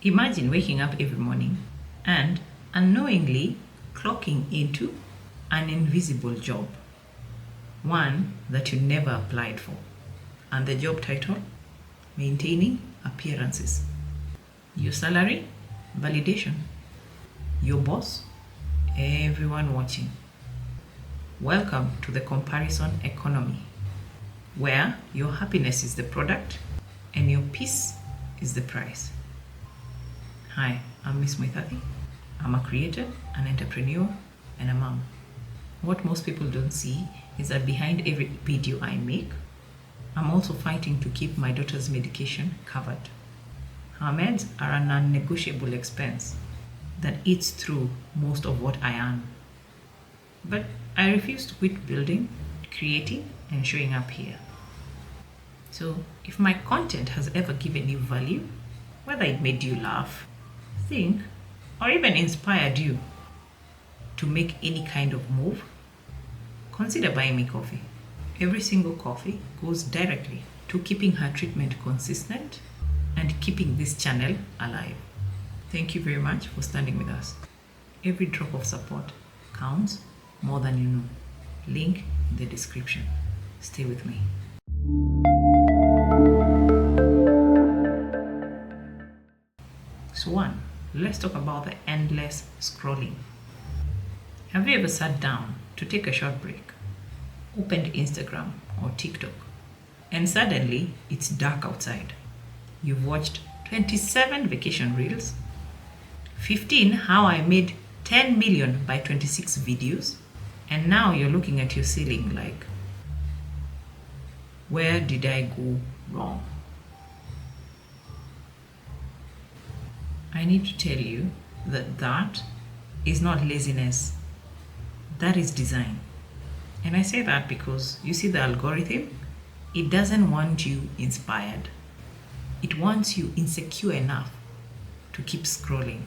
Imagine waking up every morning and unknowingly clocking into an invisible job, one that you never applied for. And the job title, maintaining appearances. Your salary, validation. Your boss, everyone watching. Welcome to the comparison economy, where your happiness is the product and your peace is the price. Hi, I'm Miss Muithathi. I'm a creator, an entrepreneur, and a mom. What most people don't see is that behind every video I make, I'm also fighting to keep my daughter's medication covered. Her meds are a non-negotiable expense that eats through most of what I earn. But I refuse to quit building, creating, and showing up here. So if my content has ever given you value, whether it made you laugh, think, or even inspired you to make any kind of move, consider buying me coffee. Every single coffee goes directly to keeping her treatment consistent and keeping this channel alive. Thank you very much for standing with us. Every drop of support counts more than you know. Link in the description. Stay with me. So one, let's talk about the endless scrolling. Have you ever sat down to take a short break, opened Instagram or TikTok, and suddenly it's dark outside? You've watched 27 vacation reels, 15 how I made 10 million by 26 videos, and now you're looking at your ceiling like, where did I go wrong? I need to tell you that that is not laziness. That is design. And I say that because you see the algorithm, it doesn't want you inspired. It wants you insecure enough to keep scrolling.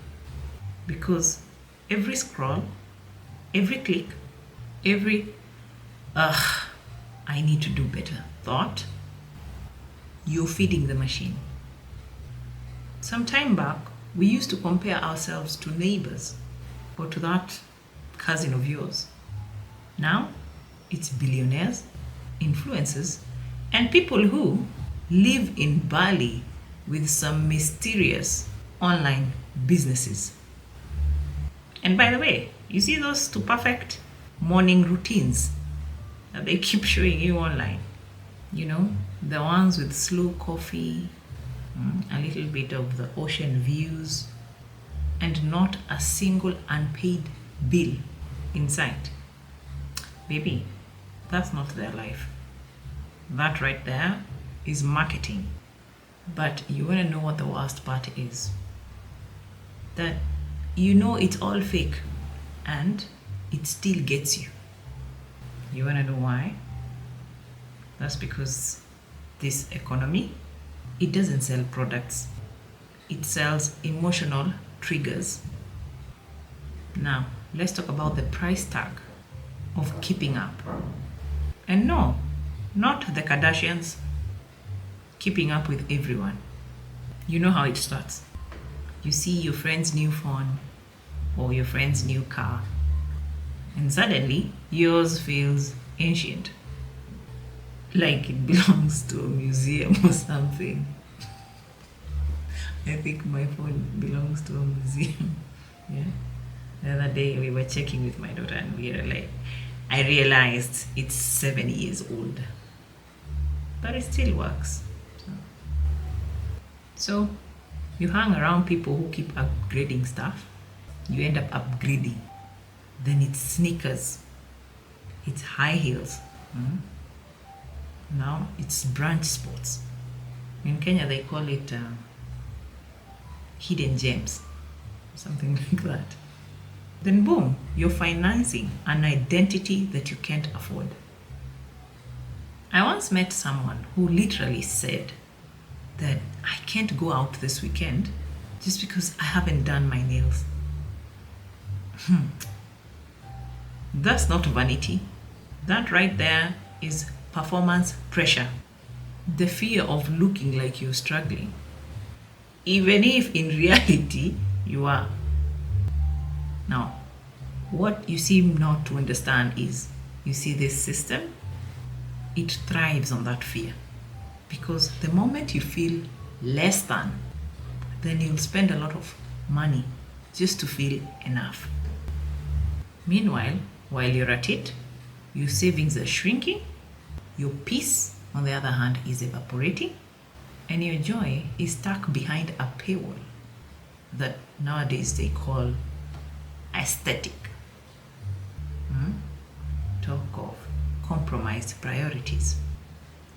Because every scroll, every click, every I need to do better thought, you're feeding the machine. Some time back, we used to compare ourselves to neighbors or to that cousin of yours. Now, it's billionaires, influencers, and people who live in Bali with some mysterious online businesses. And by the way, you see those two perfect morning routines that they keep showing you online? You know, the ones with slow coffee, a little bit of the ocean views, and not a single unpaid bill in sight. Baby, that's not their life. That right there is marketing. But you want to know what the worst part is? That you know it's all fake and it still gets you. You want to know why? That's because this economy, it doesn't sell products. It sells emotional triggers. Now, let's talk about the price tag of keeping up. And no, not the Kardashians keeping up with everyone. You know how it starts. You see your friend's new phone or your friend's new car, and suddenly yours feels ancient, like it belongs to a museum or something. I think my phone belongs to a museum. Yeah. The other day we were checking with my daughter and we were like, I realized it's 7 years old, but it still works. So you hang around people who keep upgrading stuff, you end up upgrading. Then it's sneakers, it's high heels. Now it's brunch sports. In Kenya they call it hidden gems, something like that. Then boom, you're financing an identity that you can't afford. I once met someone who literally said that I can't go out this weekend just because I haven't done my nails. That's not vanity. That right there is performance pressure. The fear of looking like you're struggling. even if in reality you are. Now, what you seem not to understand is, you see this system, it thrives on that fear. Because the moment you feel less than, then you'll spend a lot of money just to feel enough. Meanwhile, while you're at it, your savings are shrinking, your peace, on the other hand, is evaporating, and your joy is stuck behind a paywall that nowadays they call aesthetic. Talk of compromised priorities.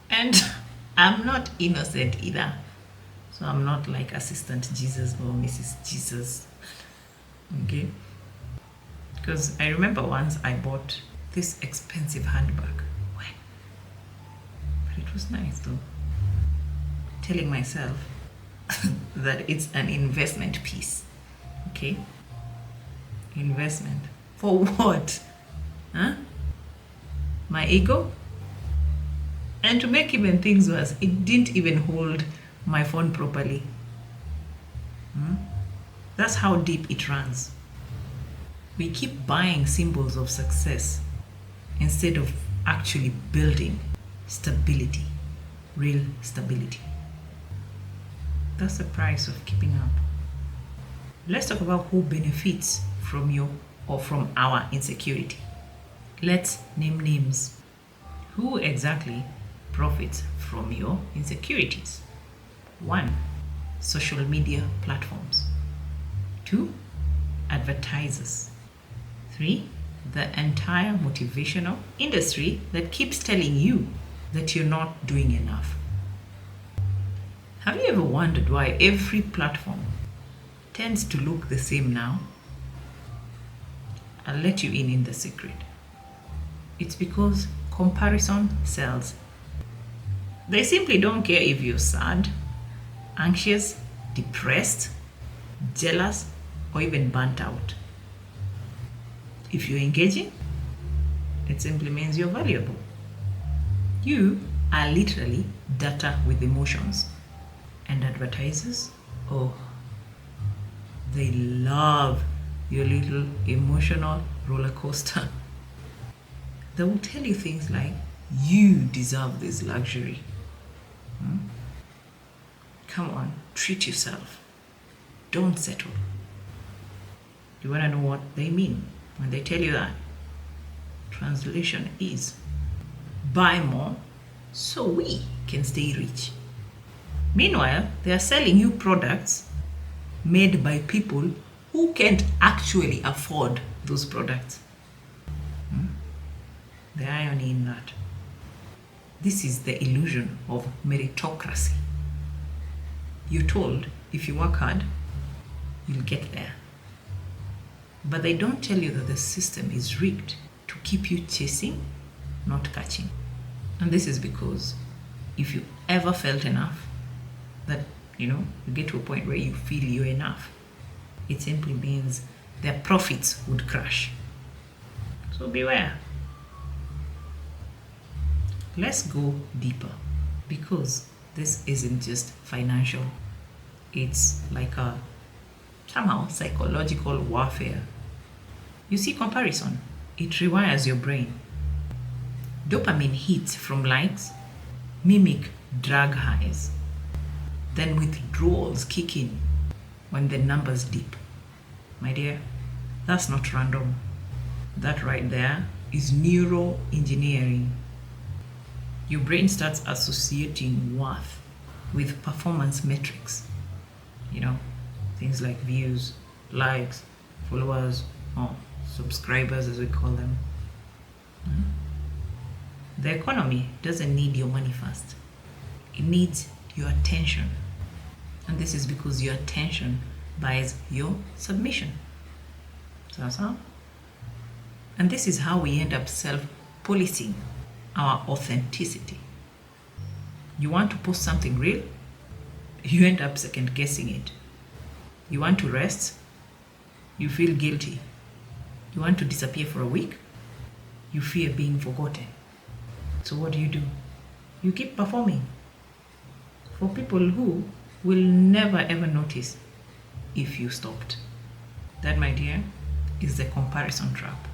And I'm not innocent either. So I'm not like Assistant Jesus or Mrs. Jesus. Okay? Because I remember once I bought this expensive handbag. But it was nice though. Telling myself that it's an investment piece. Okay? Investment. For what? Huh? My ego? And to make even things worse, it didn't even hold my phone properly. That's how deep it runs. We keep buying symbols of success instead of actually building stability, real stability. That's the price of keeping up. Let's talk about who benefits from your or from our insecurity. Let's name names. Who exactly profits from your insecurities? 1. Social media platforms. 2. Advertisers. 3. The entire motivational industry that keeps telling you that you're not doing enough. Have you ever wondered why every platform tends to look the same now? I'll let you in the secret. It's because comparison sells. They simply don't care if you're sad, anxious, depressed, jealous, or even burnt out. If you're engaging, it simply means you're valuable. You are literally data with emotions. And advertisers, oh, they love your little emotional roller coaster. They will tell you things like, you deserve this luxury. Come on, treat yourself. Don't settle. You want to know what they mean when they tell you that? Translation is, buy more so we can stay rich. Meanwhile, they are selling you products made by people who can't actually afford those products. The irony in that. This is the illusion of meritocracy. You're told if you work hard, you'll get there. But they don't tell you that the system is rigged to keep you chasing, not catching. And this is because if you ever felt enough, that, you get to a point where you feel you're enough, it simply means their profits would crash. So beware. Let's go deeper, because this isn't just financial. It's like a somehow psychological warfare. You see, comparison, it rewires your brain. Dopamine hits from likes mimic drug highs. Then withdrawals kick in when the numbers dip. My dear, that's not random. That right there is neuroengineering. Your brain starts associating worth with performance metrics. Things like views, likes, followers, or subscribers as we call them. The economy doesn't need your money first. It needs your attention. And this is because your attention buys your submission. So. And this is how we end up self-policing our authenticity. You want to post something real, you end up second guessing it. You want to rest, you feel guilty. You want to disappear for a week, you fear being forgotten. So what do? You keep performing for people who will never ever notice if you stopped. That, my dear, is the comparison trap.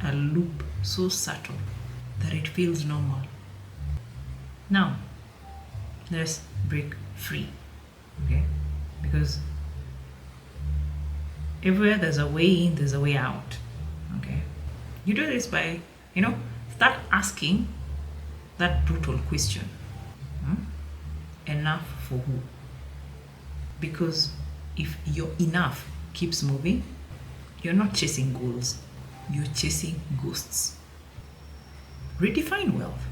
A loop so subtle that it feels normal. Now, let's break free, okay? Because everywhere there's a way in, there's a way out, okay? You do this by, start asking that brutal question. Enough for who? Because if your enough keeps moving, you're not chasing goals, you're chasing ghosts. Redefine wealth,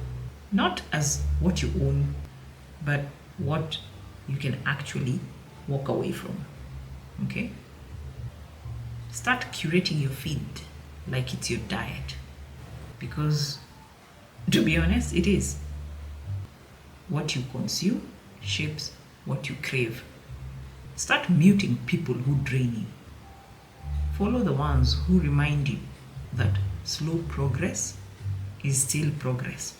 not as what you own, but what you can actually walk away from, okay? Start curating your feed like it's your diet, because to be honest, it is. What you consume shapes what you crave. Start muting people who drain you. Follow the ones who remind you that slow progress is still progress.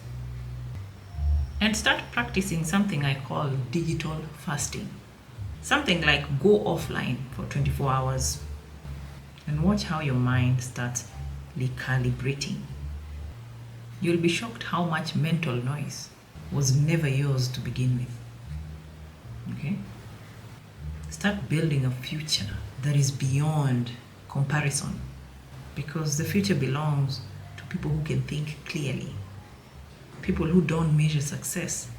And start practicing something I call digital fasting. Something like go offline for 24 hours and watch how your mind starts recalibrating. You'll be shocked how much mental noise was never yours to begin with. Okay? Start building a future that is beyond comparison, because the future belongs to people who can think clearly, people who don't measure success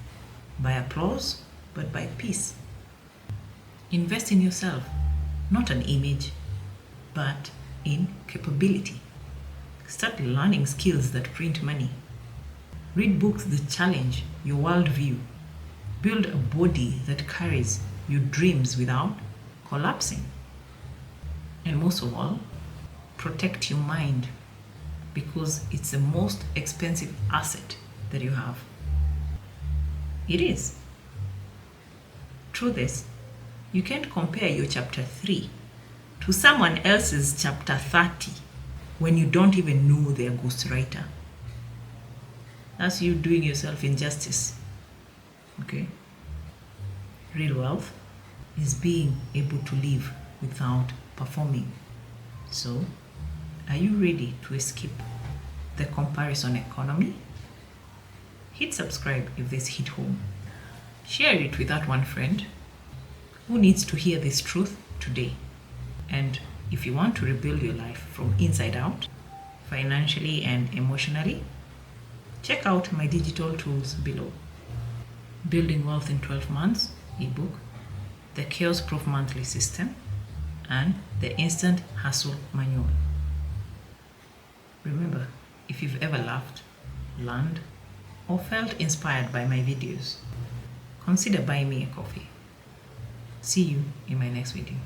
by applause but by peace. Invest in yourself, not an image, but in capability. Start learning skills that print money. Read books that challenge your worldview. Build a body that carries your dreams without collapsing. And most of all, protect your mind, because it's the most expensive asset that you have. It is. Through this, you can't compare your chapter 3 to someone else's chapter 30 when you don't even know they're a ghostwriter. That's you doing yourself injustice. Okay? Real wealth is being able to live without performing. So, are you ready to escape the comparison economy? Hit subscribe if this hit home. Share it with that one friend who needs to hear this truth today. And if you want to rebuild your life from inside out, financially and emotionally, check out my digital tools below. Building Wealth in 12 Months ebook, the Chaos Proof Monthly System, and the Instant Hustle Manual. Remember, if you've ever laughed, learned, or felt inspired by my videos, consider buying me a coffee. See you in my next video.